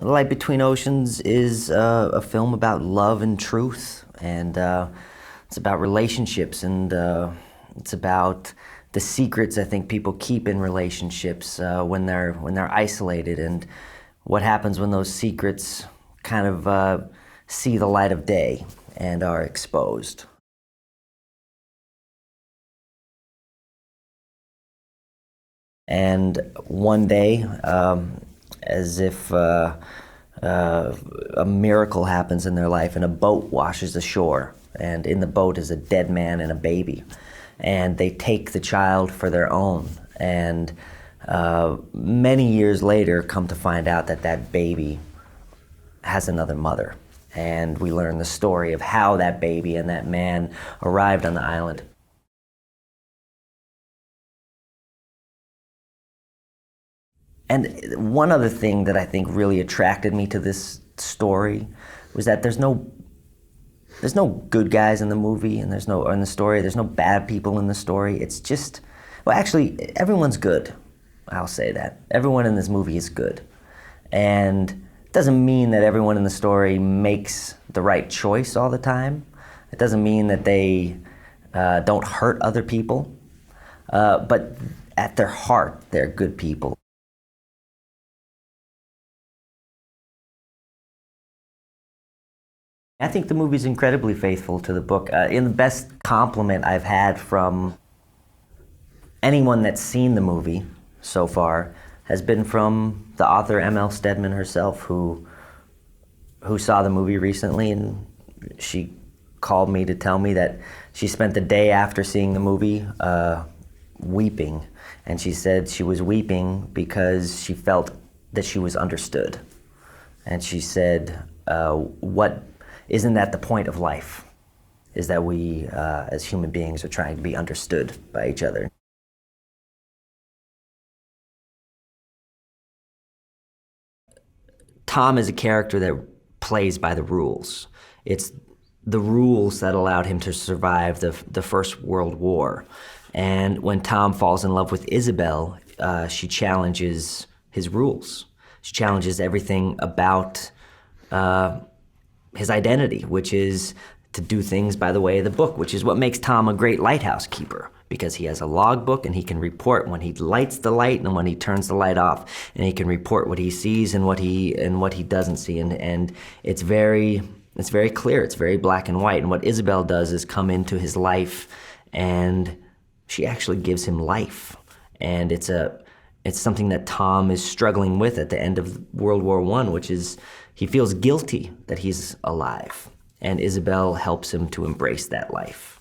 Light Between Oceans is a film about love and truth, and it's about relationships, and it's about the secrets I think people keep in relationships when they're isolated, and what happens when those secrets kind of see the light of day and are exposed. And one day, as if a miracle happens in their life, and a boat washes ashore, and in the boat is a dead man and a baby, and they take the child for their own, and many years later come to find out that that baby has another mother, and we learn the story of how that baby and that man arrived on the island. And one other thing that I think really attracted me to this story was that there's no good guys in the movie, and in the story. There's no bad people in the story. It's just, well, actually, everyone's good. I'll say that everyone in this movie is good, and it doesn't mean that everyone in the story makes the right choice all the time. It doesn't mean that they don't hurt other people, but at their heart, they're good people. I think the movie's incredibly faithful to the book. In the best compliment I've had from anyone that's seen the movie so far has been from the author M.L. Stedman herself, who saw the movie recently, and she called me to tell me that she spent the day after seeing the movie weeping, and she said she was weeping because she felt that she was understood. And she said, what isn't that the point of life? Is that we, as human beings, are trying to be understood by each other. Tom is a character that plays by the rules. It's the rules that allowed him to survive the First World War. And when Tom falls in love with Isabel, she challenges his rules. She challenges everything about his identity, which is to do things by the way of the book, which is what makes Tom a great lighthouse keeper, because he has a logbook and he can report when he lights the light and when he turns the light off, and he can report what he sees and what he doesn't see, and it's very clear, it's very black and white. And what Isabel does is come into his life, and she actually gives him life, and it's something that Tom is struggling with at the end of World War I, which is he feels guilty that he's alive, and Isabel helps him to embrace that life.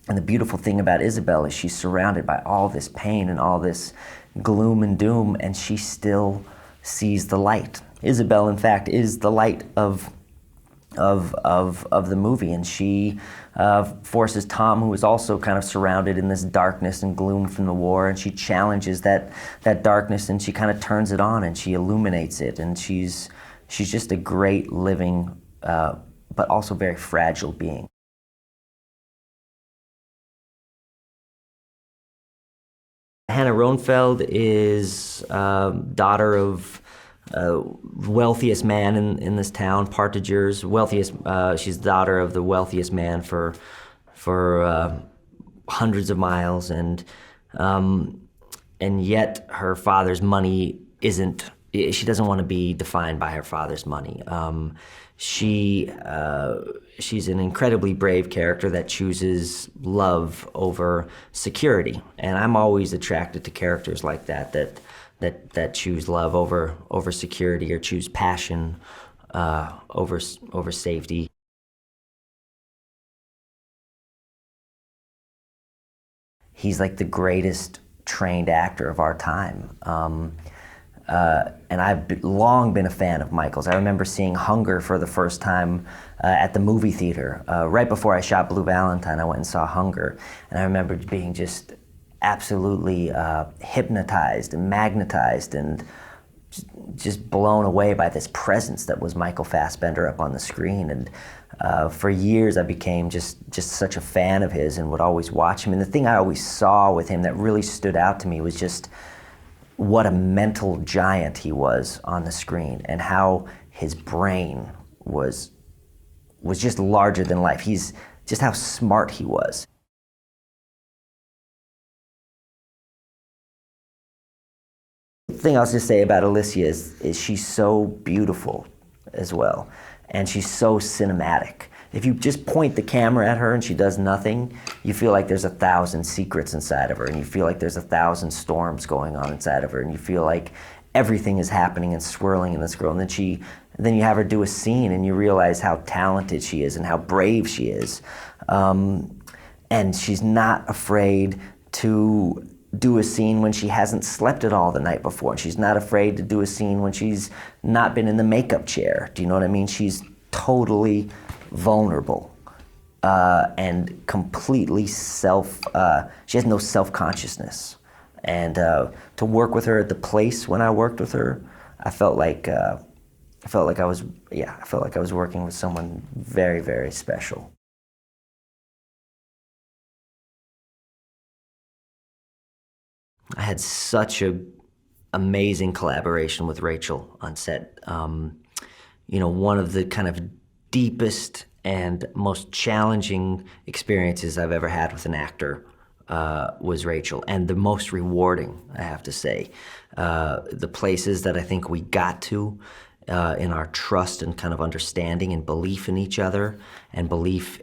And the beautiful thing about Isabel is she's surrounded by all this pain and all this gloom and doom, and she still sees the light. Isabel, in fact, is the light of the movie, and she forces Tom, who is also kind of surrounded in this darkness and gloom from the war, and she challenges that darkness, and she kind of turns it on, and she illuminates it, and she's just a great living, but also very fragile being. Hannah Ronfeld is daughter of wealthiest man in this town, Partagers. She's the daughter of the wealthiest man for hundreds of miles, and yet her father's money isn't. She doesn't want to be defined by her father's money. She's an incredibly brave character that chooses love over security, and I'm always attracted to characters like that choose love over security, or choose passion over safety. He's like the greatest trained actor of our time. And I've long been a fan of Michael's. I remember seeing Hunger for the first time at the movie theater. Right before I shot Blue Valentine, I went and saw Hunger. And I remember being just absolutely hypnotized and magnetized and just blown away by this presence that was Michael Fassbender up on the screen. And for years I became just such a fan of his and would always watch him. And the thing I always saw with him that really stood out to me was just what a mental giant he was on the screen, and how his brain was just larger than life. He's just how smart he was. The thing I'll just say about Alicia is she's so beautiful as well, and she's so cinematic. If you just point the camera at her and she does nothing, you feel like there's 1,000 secrets inside of her, and you feel like there's 1,000 storms going on inside of her, and you feel like everything is happening and swirling in this girl. And then you have her do a scene and you realize how talented she is and how brave she is. And she's not afraid to do a scene when she hasn't slept at all the night before. And she's not afraid to do a scene when she's not been in the makeup chair. Do you know what I mean? She's totally vulnerable and completely she has no self-consciousness. And to work with her at the place when I worked with her, I felt like I was working with someone very, very special. I had such an amazing collaboration with Rachel on set. One of the kind of deepest and most challenging experiences I've ever had with an actor was Rachel, and the most rewarding, I have to say. The places that I think we got to in our trust and kind of understanding and belief in each other, and belief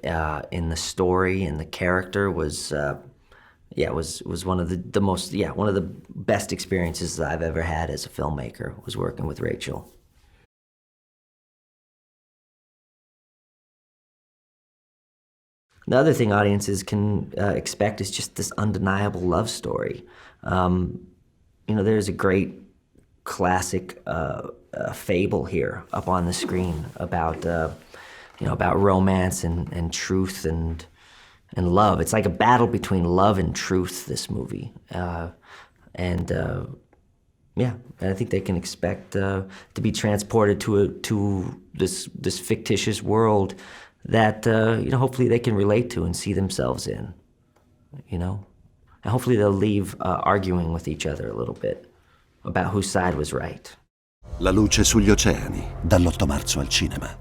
in the story and the character was one of one of the best experiences that I've ever had as a filmmaker, was working with Rachel. The other thing audiences can expect is just this undeniable love story. There's a great classic fable here up on the screen about romance and truth and love. It's like a battle between love and truth, this movie. And I think they can expect to be transported to this fictitious world that hopefully they can relate to and see themselves in, and hopefully they'll leave arguing with each other a little bit about whose side was right. La luce sugli oceani, dall'8 marzo al cinema.